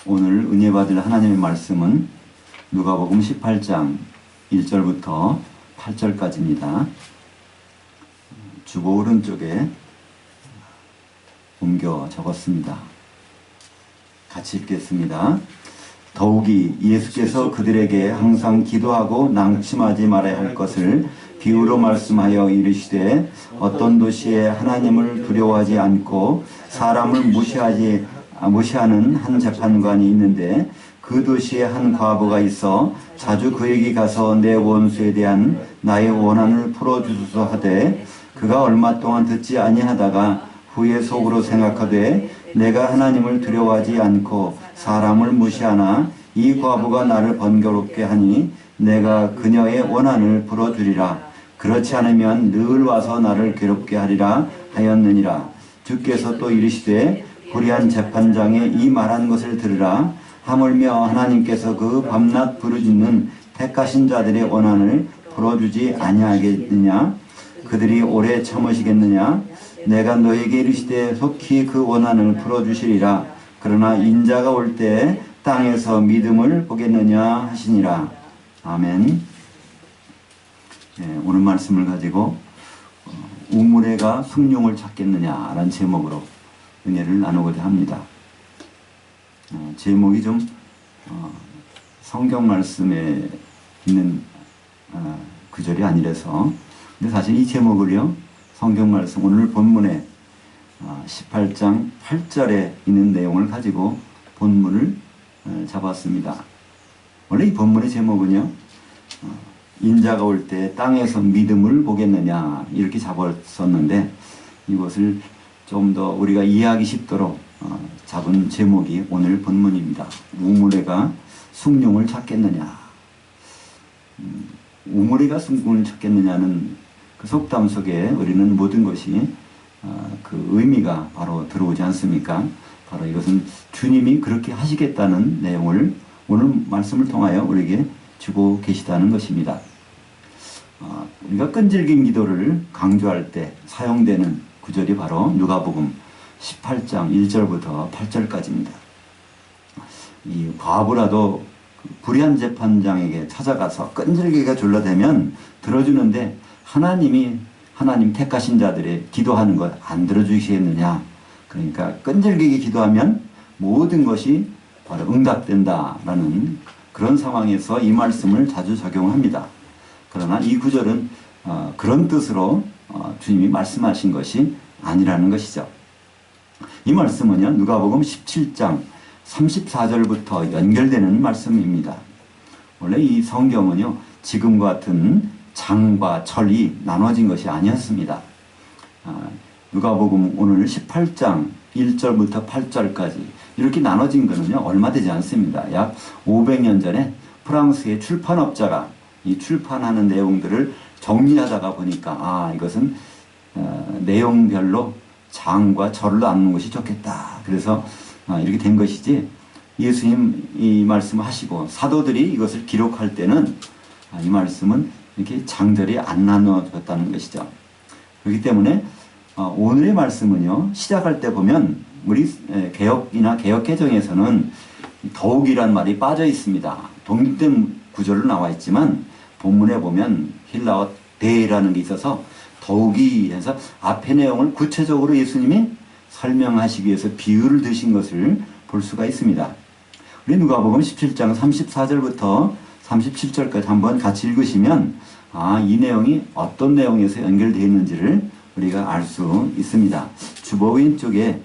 오늘 은혜 받을 하나님의 말씀은 누가복음 18장 1절부터 8절까지입니다. 주보 오른쪽에 옮겨 적었습니다. 같이 읽겠습니다. 더욱이 예수께서 그들에게 항상 기도하고 난심하지 말아야 할 것을 비유로 말씀하여 이르시되 어떤 도시에 하나님을 두려워하지 않고 사람을 무시하는 한 재판관이 있는데 그 도시에 한 과부가 있어 자주 그에게 가서 내 원수에 대한 나의 원한을 풀어주소서 하되 그가 얼마 동안 듣지 아니하다가 후에 속으로 생각하되 내가 하나님을 두려워하지 않고 사람을 무시하나 이 과부가 나를 번거롭게 하니 내가 그녀의 원한을 풀어주리라. 그렇지 않으면 늘 와서 나를 괴롭게 하리라 하였느니라. 주께서 또 이르시되 불의한 재판장에 이 말한 것을 들으라. 하물며 하나님께서 그 밤낮 부르짖는 택하신 자들의 원한을 풀어주지 아니하겠느냐? 그들이 오래 참으시겠느냐? 내가 너에게 이르시되 속히 그 원한을 풀어주시리라. 그러나 인자가 올 때 땅에서 믿음을 보겠느냐 하시니라. 아멘. 오늘 말씀을 가지고 우물애가 숭늉을 찾겠느냐라는 제목으로 은혜를 나누고자 합니다. 제목이 좀 성경 말씀에 있는 구절이 아니라서, 근데 사실 이 제목을요, 성경 말씀 오늘 본문에 18장 8절에 있는 내용을 가지고 본문을 잡았습니다. 원래 이 본문의 제목은요, 인자가 올 때 땅에서 믿음을 보겠느냐 이렇게 잡았었는데, 이것을 좀 더 우리가 이해하기 쉽도록 잡은 제목이 오늘 본문입니다. 우물애가 숭늉을 찾겠느냐. 우물애가 숭늉을 찾겠느냐는 그 속담 속에 우리는 모든 것이 그 의미가 바로 들어오지 않습니까? 바로 이것은 주님이 그렇게 하시겠다는 내용을 오늘 말씀을 통하여 우리에게 주고 계시다는 것입니다. 우리가 끈질긴 기도를 강조할 때 사용되는 구절이 바로 누가복음 18장 1절부터 8절까지입니다. 이 과부라도 불의한 재판장에게 찾아가서 끈질기게 졸라대면 들어주는데 하나님 택하신 자들의 기도하는 것 안 들어주시겠느냐. 그러니까 끈질기게 기도하면 모든 것이 바로 응답된다라는 그런 상황에서 이 말씀을 자주 적용합니다. 그러나 이 구절은 그런 뜻으로 주님이 말씀하신 것이 아니라는 것이죠. 이 말씀은요, 누가복음 17장 34절부터 연결되는 말씀입니다. 원래 이 성경은요, 지금과 같은 장과 절이 나눠진 것이 아니었습니다. 누가복음 오늘 18장 1절부터 8절까지 이렇게 나눠진 것은요, 얼마 되지 않습니다. 약 500년 전에 프랑스의 출판업자가 이 출판하는 내용들을 정리하다가 보니까 이것은 내용별로 장과 절로 나누는 것이 좋겠다. 그래서 이렇게 된 것이지, 예수님 이 말씀을 하시고 사도들이 이것을 기록할 때는 이 말씀은 이렇게 장절이 안 나눠졌다는 것이죠. 그렇기 때문에 오늘의 말씀은요, 시작할 때 보면 우리 개역이나 개역개정에서는 더욱이란 말이 빠져 있습니다. 독립된 구절로 나와 있지만 본문에 보면 힐라어 데라는 게 있어서 더욱이 해서 앞의 내용을 구체적으로 예수님이 설명하시기 위해서 비유를 드신 것을 볼 수가 있습니다. 우리 누가복음 17장 34절부터 37절까지 한번 같이 읽으시면 이 내용이 어떤 내용에서 연결되어 있는지를 우리가 알 수 있습니다. 주보인 쪽에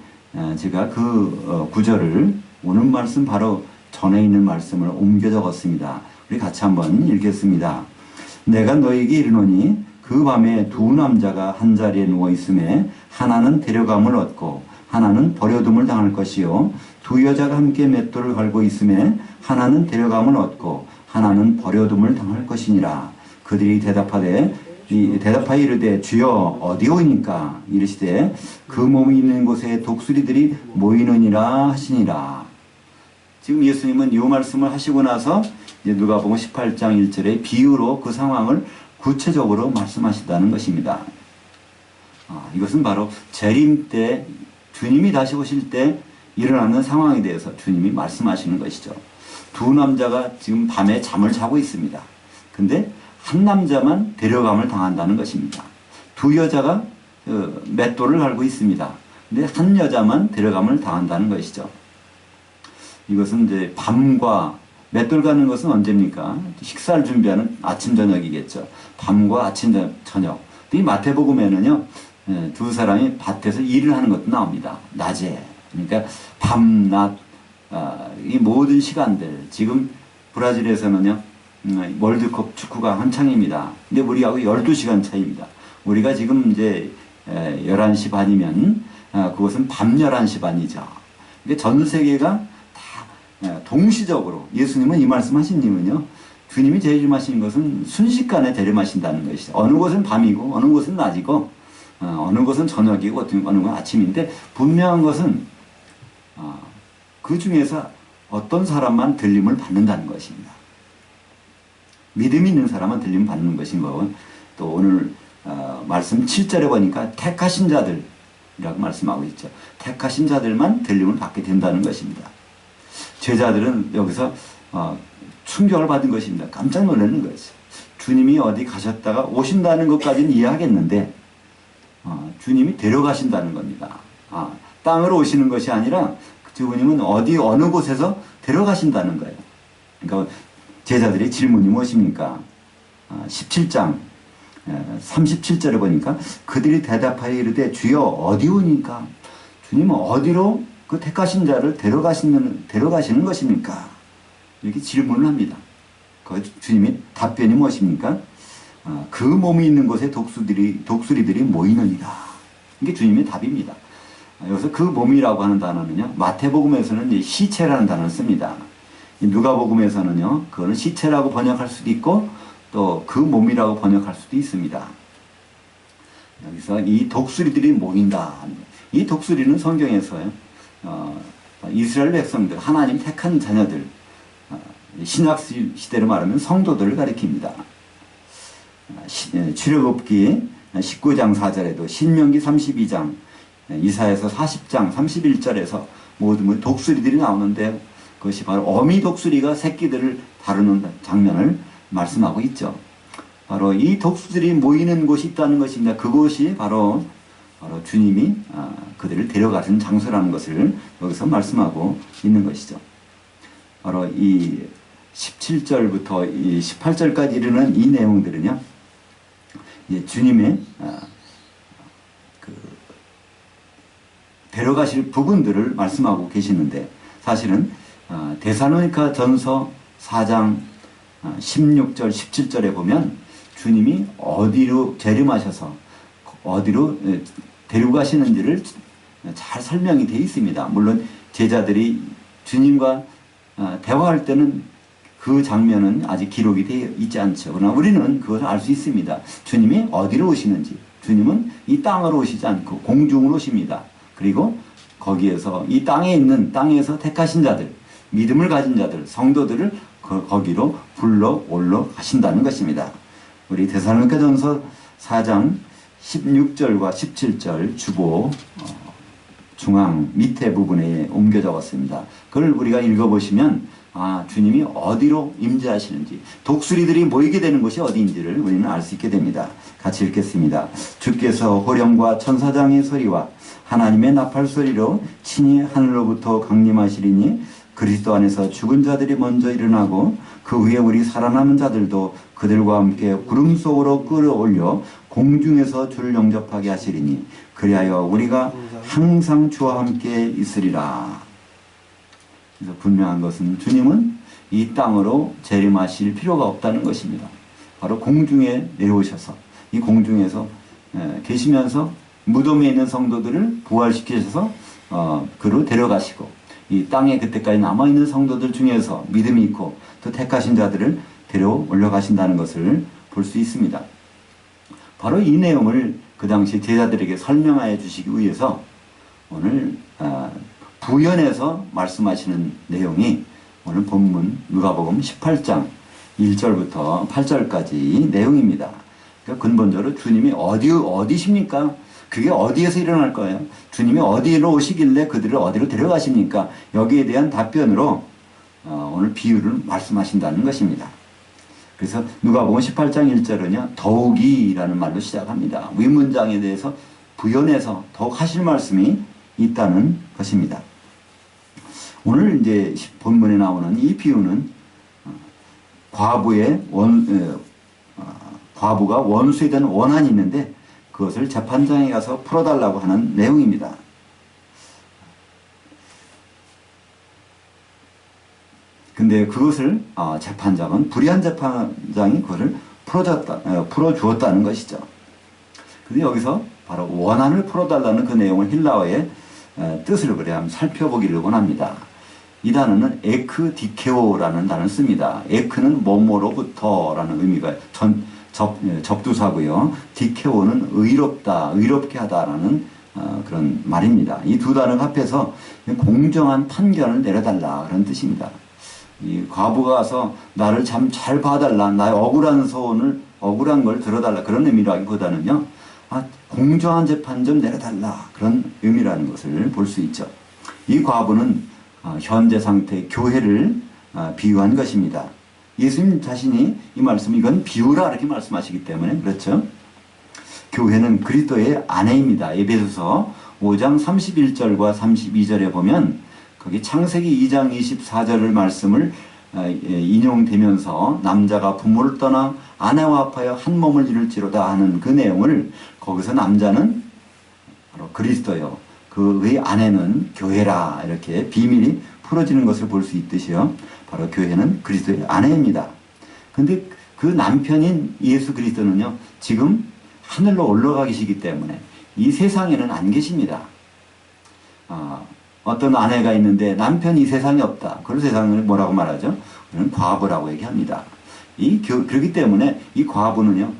제가 그 구절을 오늘 말씀 바로 전에 있는 말씀을 옮겨 적었습니다. 우리 같이 한번 읽겠습니다. 내가 너에게 이르노니 그 밤에 두 남자가 한 자리에 누워 있음에 하나는 데려감을 얻고 하나는 버려둠을 당할 것이요 두 여자가 함께 맷돌을 갈고 있음에 하나는 데려감을 얻고 하나는 버려둠을 당할 것이니라. 그들이 대답하여 이르되 주여 어디오니까? 이르시되 그 몸이 있는 곳에 독수리들이 모이느니라 하시니라. 지금 예수님은 이 말씀을 하시고 나서 이제 누가복음 18장 1절에 비유로 그 상황을 구체적으로 말씀하신다는 것입니다. 이것은 바로 재림 때 주님이 다시 오실 때 일어나는 상황에 대해서 주님이 말씀하시는 것이죠. 두 남자가 지금 밤에 잠을 자고 있습니다. 근데 한 남자만 데려감을 당한다는 것입니다. 두 여자가 맷돌을 갈고 있습니다. 근데 한 여자만 데려감을 당한다는 것이죠. 이것은 이제 밤과 맷돌 가는 것은 언제입니까? 식사를 준비하는 아침 저녁이겠죠. 밤과 아침 저녁. 이 마태복음에는요, 두 사람이 밭에서 일을 하는 것도 나옵니다. 낮에. 그러니까 밤낮, 이 모든 시간들. 지금 브라질에서는요, 월드컵 축구가 한창입니다. 근데 우리하고 12시간 차이입니다. 우리가 지금 이제 11시 반이면 그것은 밤 11시 반이죠. 그러니까 전 세계가 다 동시적으로 예수님은 이 말씀하신 이유는요. 주님이 재림하신 것은 순식간에 재림하신다는 것이죠. 어느 곳은 밤이고 어느 곳은 낮이고 어느 곳은 저녁이고 어느 곳은 아침인데 분명한 것은 그 중에서 어떤 사람만 들림을 받는다는 것입니다. 믿음이 있는 사람은 들림 받는 것인 거. 또 오늘 말씀 7절에 보니까 택하신 자들이라고 말씀하고 있죠. 택하신 자들만 들림을 받게 된다는 것입니다. 제자들은 여기서 충격을 받은 것입니다. 깜짝 놀라는 것이죠. 주님이 어디 가셨다가 오신다는 것까지는 이해하겠는데 주님이 데려가신다는 겁니다. 땅으로 오시는 것이 아니라 주님은 어느 곳에서 데려가신다는 거예요. 그러니까 제자들의 질문이 무엇입니까? 17장 37절에 보니까 그들이 대답하여 이르되 주여 어디 오니까? 주님은 어디로 그 택하신 자를 데려가시는 것입니까? 이렇게 질문을 합니다. 그 주님의 답변이 무엇입니까? 그 몸이 있는 곳에 독수리들이 모이느니라. 이게 주님의 답입니다. 여기서 그 몸이라고 하는 단어는요, 마태복음에서는 시체라는 단어를 씁니다. 누가복음에서는요, 그거는 시체라고 번역할 수도 있고 또 그 몸이라고 번역할 수도 있습니다. 여기서 이 독수리들이 모인다. 이 독수리는 성경에서요, 이스라엘 백성들, 하나님 택한 자녀들, 신약 시대로 말하면 성도들을 가리킵니다. 출애굽기 19장 4절에도 신명기 32장, 이사야서 40장 31절에서 모든 독수리들이 나오는데 그것이 바로 어미 독수리가 새끼들을 다루는 장면을 말씀하고 있죠. 바로 이 독수리들이 모이는 곳이 있다는 것입니다. 그곳이 바로 주님이 그들을 데려가는 장소라는 것을 여기서 말씀하고 있는 것이죠. 바로 이 17절부터 이 18절까지 이르는 이 내용들은요, 주님의 데려가실 부분들을 말씀하고 계시는데, 사실은 데살로니가 전서 4장 16절 17절에 보면 주님이 어디로 재림하셔서 어디로 데리고 가시는지를 잘 설명이 되어 있습니다. 물론 제자들이 주님과 대화할 때는 그 장면은 아직 기록이 되어 있지 않죠. 그러나 우리는 그것을 알 수 있습니다. 주님이 어디로 오시는지. 주님은 이 땅으로 오시지 않고 공중으로 오십니다. 그리고 거기에서 이 땅에서 택하신 자들, 믿음을 가진 자들, 성도들을 거기로 불러 올라가신다는 것입니다. 우리 데살로니가전서 4장 16절과 17절 주보 중앙 밑에 부분에 옮겨 적었습니다. 그걸 우리가 읽어보시면 주님이 어디로 임재하시는지, 독수리들이 모이게 되는 곳이 어디인지를 우리는 알 수 있게 됩니다. 같이 읽겠습니다. 주께서 호령과 천사장의 소리와 하나님의 나팔 소리로 친히 하늘로부터 강림하시리니 그리스도 안에서 죽은 자들이 먼저 일어나고 그 후에 우리 살아남은 자들도 그들과 함께 구름 속으로 끌어올려 공중에서 주를 영접하게 하시리니 그리하여 우리가 항상 주와 함께 있으리라. 그래서 분명한 것은 주님은 이 땅으로 재림하실 필요가 없다는 것입니다. 바로 공중에 내려오셔서 이 공중에서 계시면서 무덤에 있는 성도들을 부활시키셔서 그로 데려가시고 이 땅에 그때까지 남아있는 성도들 중에서 믿음이 있고 또 택하신 자들을 데려 올라가신다는 것을 볼 수 있습니다. 바로 이 내용을 그 당시 제자들에게 설명하여 주시기 위해서 오늘 부연해서 말씀하시는 내용이 오늘 본문 누가복음 18장 1절부터 8절까지 내용입니다. 그러니까 근본적으로 주님이 어디십니까? 그게 어디에서 일어날 거예요? 주님이 어디로 오시길래 그들을 어디로 데려가십니까? 여기에 대한 답변으로 오늘 비유를 말씀하신다는 것입니다. 그래서 누가복음 18장 1절은요. 더욱이라는 말로 시작합니다. 윗문장에 대해서 부연해서 더욱 하실 말씀이 있다는 것입니다. 오늘 이제 본문에 나오는 이 비유는 과부가 원수에 대한 원한이 있는데 그것을 재판장에 가서 풀어달라고 하는 내용입니다. 근데 그것을 재판장은 불의한 재판장이 그것을 풀어주었다는 것이죠. 근데 여기서 바로 원한을 풀어달라는 그 내용을 힐라어의 뜻을 그래 한번 살펴보기를 원합니다. 이 단어는 에크디케오라는 단어를 씁니다. 에크는 뭐뭐로부터라는 의미가 접두사고요. 디케오는 의롭다, 의롭게 하다라는 그런 말입니다. 이 두 단어가 합해서 공정한 판결을 내려달라 그런 뜻입니다. 이 과부가 와서 나를 참 잘 봐달라, 나의 억울한 소원을 억울한 걸 들어달라 그런 의미라기보다는요. 공정한 재판 좀 내려달라 그런 의미라는 것을 볼 수 있죠. 이 과부는 현재 상태의 교회를 비유한 것입니다. 예수님 자신이 이 말씀 이건 비유라 이렇게 말씀하시기 때문에 그렇죠. 교회는 그리스도의 아내입니다. 에베소서 5장 31절과 32절에 보면 거기 창세기 2장 24절을 말씀을 인용되면서 남자가 부모를 떠나 아내와 합하여 한 몸을 이룰지로다 하는 그 내용을 거기서 남자는 바로 그리스도요. 그의 아내는 교회라 이렇게 비밀이 풀어지는 것을 볼 수 있듯이요. 바로 교회는 그리스도의 아내입니다. 근데 그 남편인 예수 그리스도는요. 지금 하늘로 올라가 계시기 때문에 이 세상에는 안 계십니다. 어떤 아내가 있는데 남편이 이 세상에 없다. 그런 세상을 뭐라고 말하죠? 우리는 과부라고 얘기합니다. 그렇기 때문에 이 과부는요.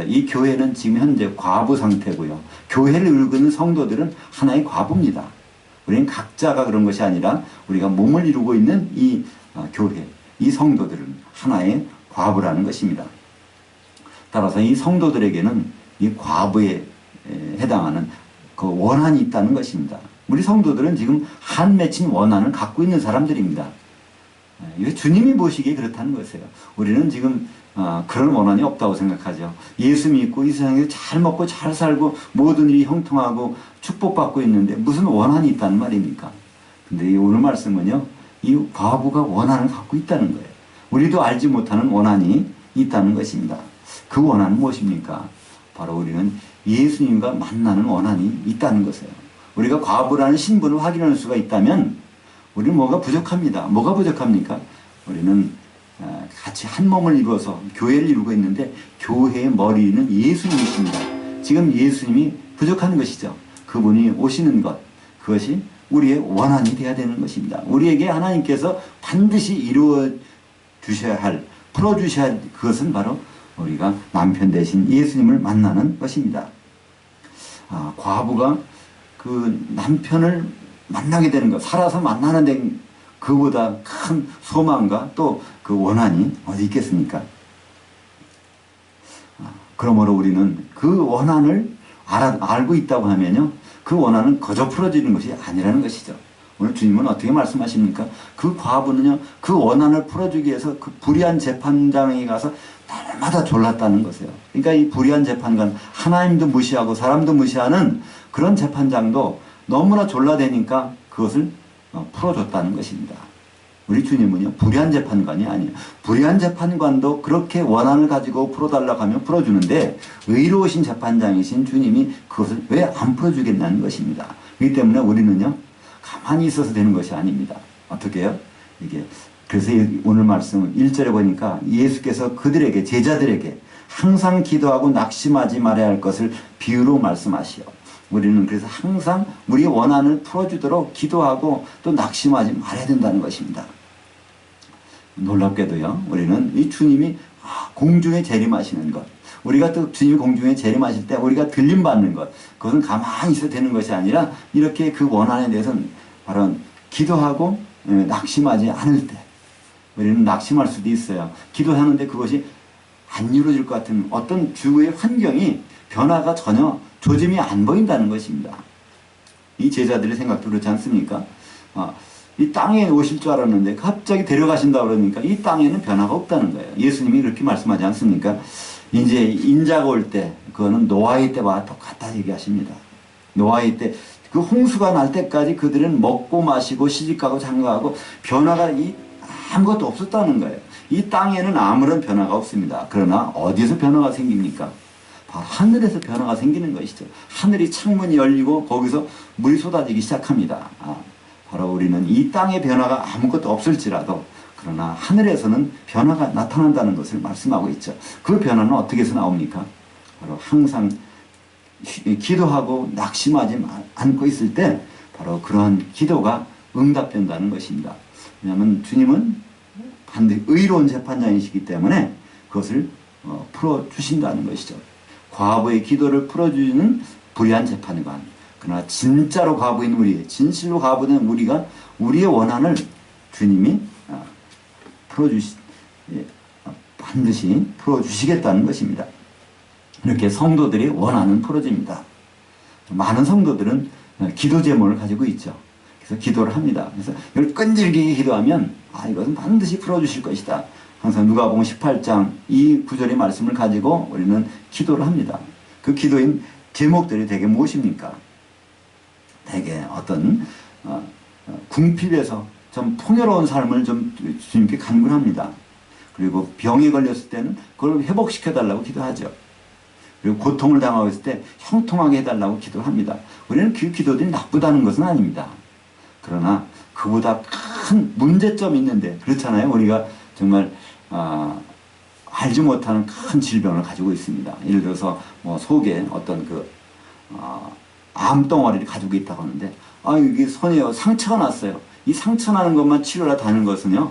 이 교회는 지금 현재 과부 상태고요. 교회를 이루고 있는 성도들은 하나의 과부입니다. 우리는 각자가 그런 것이 아니라 우리가 몸을 이루고 있는 이 교회, 이 성도들은 하나의 과부라는 것입니다. 따라서 이 성도들에게는 이 과부에 해당하는 그 원한이 있다는 것입니다. 우리 성도들은 지금 한 맺힌 원한을 갖고 있는 사람들입니다. 이게 주님이 보시기에 그렇다는 것이에요. 우리는 지금 그런 원한이 없다고 생각하죠. 예수 믿고 이 세상에 잘 먹고 잘 살고 모든 일이 형통하고 축복받고 있는데 무슨 원한이 있다는 말입니까? 근데 이 오늘 말씀은요. 이 과부가 원한을 갖고 있다는 거예요. 우리도 알지 못하는 원한이 있다는 것입니다. 그 원한은 무엇입니까? 바로 우리는 예수님과 만나는 원한이 있다는 것이에요. 우리가 과부라는 신분을 확인할 수가 있다면 우리는 뭐가 부족합니다. 뭐가 부족합니까? 우리는 같이 한 몸을 이루어서 교회를 이루고 있는데 교회의 머리는 예수님이십니다. 지금 예수님이 부족한 것이죠. 그분이 오시는 것, 그것이 우리의 원한이 되어야 되는 것입니다. 우리에게 하나님께서 반드시 이루어 주셔야 할, 풀어주셔야 할 그것은 바로 우리가 남편 대신 예수님을 만나는 것입니다. 과부가 그 남편을 만나게 되는 것, 살아서 만나는 데 그보다 큰 소망과 또 그 원한이 어디 있겠습니까? 그러므로 우리는 그 원한을 알고 있다고 하면요. 그 원한은 거저 풀어지는 것이 아니라는 것이죠. 오늘 주님은 어떻게 말씀하십니까? 그 과부는요. 그 원한을 풀어주기 위해서 그 불의한 재판장에 가서 날마다 졸랐다는 것이에요. 그러니까 이 불의한 재판관, 하나님도 무시하고 사람도 무시하는 그런 재판장도 너무나 졸라대니까 그것을 풀어줬다는 것입니다. 우리 주님은요. 불의한 재판관이 아니에요. 불의한 재판관도 그렇게 원한을 가지고 풀어달라고 하면 풀어주는데 의로우신 재판장이신 주님이 그것을 왜 안 풀어주겠냐는 것입니다. 그렇기 때문에 우리는요. 가만히 있어서 되는 것이 아닙니다. 어떻게 해요? 그래서 오늘 말씀 1절에 보니까 예수께서 그들에게 제자들에게 항상 기도하고 낙심하지 말아야 할 것을 비유로 말씀하시오. 우리는 그래서 항상 우리의 원한을 풀어주도록 기도하고 또 낙심하지 말아야 된다는 것입니다. 놀랍게도요. 우리는 이 주님이 공중에 재림하시는 것, 우리가 또 주님이 공중에 재림하실 때 우리가 들림받는 것, 그것은 가만히 있어도 되는 것이 아니라 이렇게 그 원한에 대해서는 바로 기도하고 낙심하지 않을 때 우리는 낙심할 수도 있어요. 기도하는데 그것이 안 이루어질 것 같은 어떤 주위의 환경이 변화가 전혀 조짐이 안 보인다는 것입니다. 이 제자들의 생각도 그렇지 않습니까? 이 땅에 오실 줄 알았는데 갑자기 데려가신다 그러니까 이 땅에는 변화가 없다는 거예요. 예수님이 그렇게 말씀하지 않습니까? 이제 인자가 올 때, 그거는 노아의 때와 똑같다 얘기하십니다. 노아의 때, 그 홍수가 날 때까지 그들은 먹고 마시고 시집가고 장가가고 변화가 아무것도 없었다는 거예요. 이 땅에는 아무런 변화가 없습니다. 그러나 어디서 변화가 생깁니까? 바로 하늘에서 변화가 생기는 것이죠. 하늘이 창문이 열리고 거기서 물이 쏟아지기 시작합니다. 바로 우리는 이 땅의 변화가 아무것도 없을지라도 그러나 하늘에서는 변화가 나타난다는 것을 말씀하고 있죠. 그 변화는 어떻게 해서 나옵니까? 바로 항상 기도하고 낙심하지 않고 있을 때 바로 그러한 기도가 응답된다는 것입니다. 왜냐하면 주님은 반드시 의로운 재판장이시기 때문에 그것을 풀어주신다는 것이죠. 과부의 기도를 풀어주는 불의한 재판관. 그러나 진짜로 과부인 우리, 진실로 과부된 우리가 우리의 원한을 주님이 반드시 풀어주시겠다는 것입니다. 이렇게 성도들이 원하는 풀어집니다. 많은 성도들은 기도 제목을 가지고 있죠. 그래서 기도를 합니다. 그래서 이걸 끈질기게 기도하면 이것은 반드시 풀어주실 것이다. 항상 누가복음 18장 이 구절의 말씀을 가지고 우리는 기도를 합니다. 그 기도인 제목들이 대개 무엇입니까? 대개 어떤 궁핍에서 좀 풍요로운 삶을 좀 주님께 간구합니다. 그리고 병에 걸렸을 때는 그걸 회복시켜달라고 기도하죠. 그리고 고통을 당하고 있을 때 형통하게 해달라고 기도를 합니다. 우리는 그 기도들이 나쁘다는 것은 아닙니다. 그러나 그보다 큰 문제점이 있는데 그렇잖아요. 우리가 정말 알지 못하는 큰 질병을 가지고 있습니다. 예를 들어서 속에 어떤 암덩어리를 가지고 있다고 하는데 이게 손에 상처가 났어요. 이 상처 나는 것만 치료하러 다는 것은요.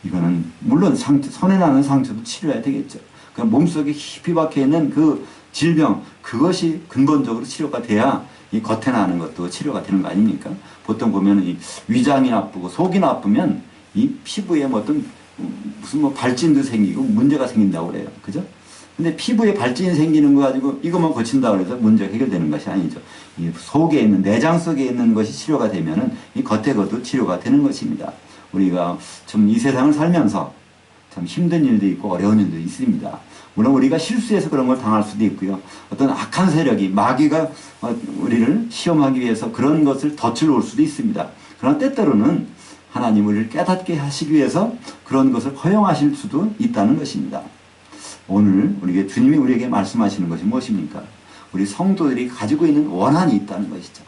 이거는 물론 손에 나는 상처도 치료해야 되겠죠. 그 몸속에 깊이 박혀있는 그 질병 그것이 근본적으로 치료가 돼야 이 겉에 나는 것도 치료가 되는 거 아닙니까? 보통 보면 이 위장이 나쁘고 속이 나쁘면 이 피부에 어떤 무슨 발진도 생기고 문제가 생긴다고 그래요. 그죠? 근데 피부에 발진이 생기는 거 가지고 이것만 고친다고 해서 문제가 해결되는 것이 아니죠. 이 속에 있는 내장 속에 있는 것이 치료가 되면은 이 겉에 것도 치료가 되는 것입니다. 우리가 좀 이 세상을 살면서 참 힘든 일도 있고 어려운 일도 있습니다. 물론 우리가 실수해서 그런 걸 당할 수도 있고요. 어떤 악한 세력이 마귀가 우리를 시험하기 위해서 그런 것을 덫을 놓을 수도 있습니다. 그러나 때때로는 하나님 우리를 깨닫게 하시기 위해서 그런 것을 허용하실 수도 있다는 것입니다. 오늘 주님이 우리에게 말씀하시는 것이 무엇입니까? 우리 성도들이 가지고 있는 원한이 있다는 것이죠.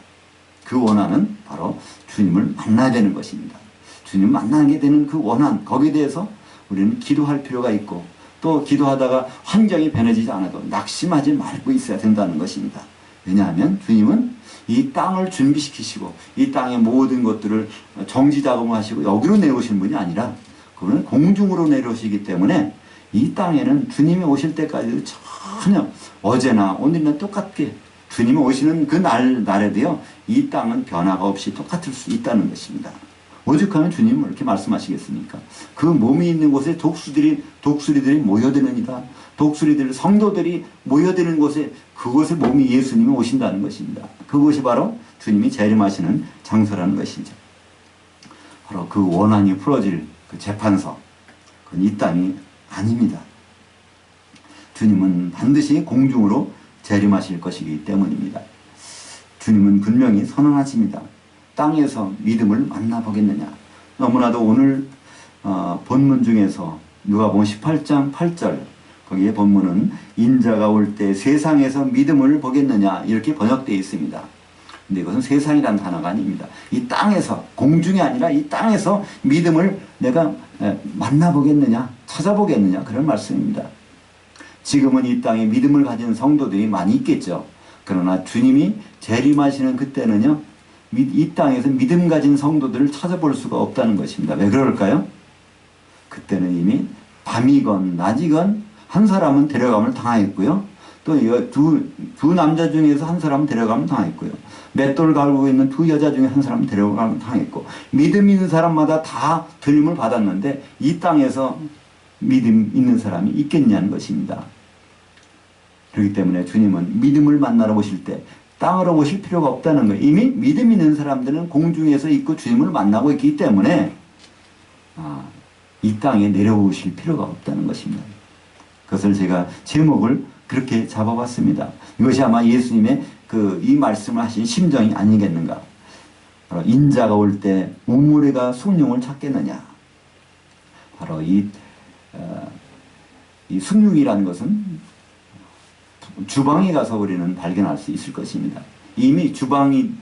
그 원한은 바로 주님을 만나야 되는 것입니다. 주님 만나게 되는 그 원한, 거기에 대해서 우리는 기도할 필요가 있고 또 기도하다가 환경이 변해지지 않아도 낙심하지 말고 있어야 된다는 것입니다. 왜냐하면 주님은 이 땅을 준비시키시고 이 땅의 모든 것들을 정지작업하시고 여기로 내려오신 분이 아니라 그분은 공중으로 내려오시기 때문에 이 땅에는 주님이 오실 때까지도 전혀 어제나 오늘이나 똑같게 주님이 오시는 그 날에도요 이 땅은 변화가 없이 똑같을 수 있다는 것입니다. 오죽하면 주님은 이렇게 말씀하시겠습니까? 그 몸이 있는 곳에 독수리들이 모여드느니라. 독수리들, 성도들이 모여드는 곳에 그곳에 몸이 예수님이 오신다는 것입니다. 그곳이 바로 주님이 재림하시는 장소라는 것이죠. 바로 그 원한이 풀어질 그 재판서, 그건 이 땅이 아닙니다. 주님은 반드시 공중으로 재림하실 것이기 때문입니다. 주님은 분명히 선언하십니다. 땅에서 믿음을 만나보겠느냐. 너무나도 오늘 본문 중에서 누가복음 18장 8절 거기에 본문은 인자가 올 때 세상에서 믿음을 보겠느냐 이렇게 번역되어 있습니다. 근데 이것은 세상이라는 단어가 아닙니다. 이 땅에서, 공중이 아니라 이 땅에서 믿음을 내가 만나보겠느냐, 찾아보겠느냐 그런 말씀입니다. 지금은 이 땅에 믿음을 가진 성도들이 많이 있겠죠. 그러나 주님이 재림하시는 그때는요 이 땅에서 믿음 가진 성도들을 찾아볼 수가 없다는 것입니다. 왜 그럴까요? 그때는 이미 밤이건 낮이건 한 사람은 데려감을 당하였고요. 또 두 남자 중에서 한 사람은 데려감을 당했고요. 맷돌 갈고 있는 두 여자 중에 한 사람은 데려감을 당했고 믿음 있는 사람마다 다 들림을 받았는데 이 땅에서 믿음 있는 사람이 있겠냐는 것입니다. 그렇기 때문에 주님은 믿음을 만나러 오실 때 땅으로 오실 필요가 없다는 거예요. 이미 믿음 있는 사람들은 공중에서 있고 주님을 만나고 있기 때문에 이 땅에 내려오실 필요가 없다는 것입니다. 그것을 제가 제목을 그렇게 잡아봤습니다. 이것이 아마 예수님의 이 말씀을 하신 심정이 아니겠는가. 바로 인자가 올 때 우물에가 숭늉을 찾겠느냐. 바로 이 숭늉이라는 것은 주방에 가서 우리는 발견할 수 있을 것입니다. 이미 주방인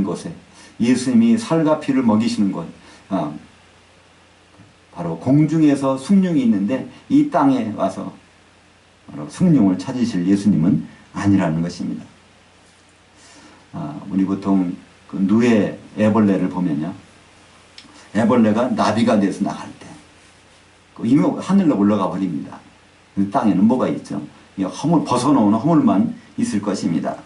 곳에 예수님이 살과 피를 먹이시는 곳, 바로 공중에서 숭늉이 있는데 이 땅에 와서 바로 숭늉을 찾으실 예수님은 아니라는 것입니다. 우리 보통 그 누에 애벌레를 보면요, 애벌레가 나비가 돼서 나갈 때 이미 하늘로 올라가 버립니다. 그 땅에는 뭐가 있죠? 허물, 벗어놓은 허물만 있을 것입니다.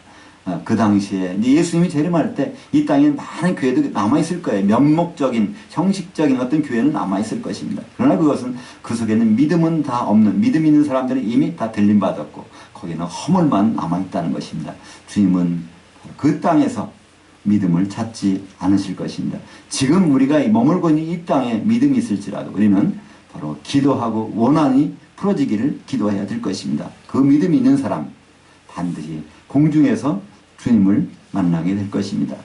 그 당시에 예수님이 재림할 때 이 땅에 많은 교회도 남아있을 거예요. 면목적인, 형식적인 어떤 교회는 남아있을 것입니다. 그러나 그것은 그 속에는 믿음은 다 없는, 믿음 있는 사람들은 이미 다 들림받았고 거기는 허물만 남아있다는 것입니다. 주님은 그 땅에서 믿음을 찾지 않으실 것입니다. 지금 우리가 머물고 있는 이 땅에 믿음이 있을지라도 우리는 바로 기도하고 원한이 풀어지기를 기도해야 될 것입니다. 그 믿음이 있는 사람 반드시 공중에서 주님을 만나게 될 것입니다.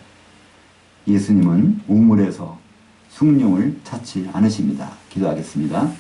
예수님은 우물에서 숭늉을 찾지 않으십니다. 기도하겠습니다.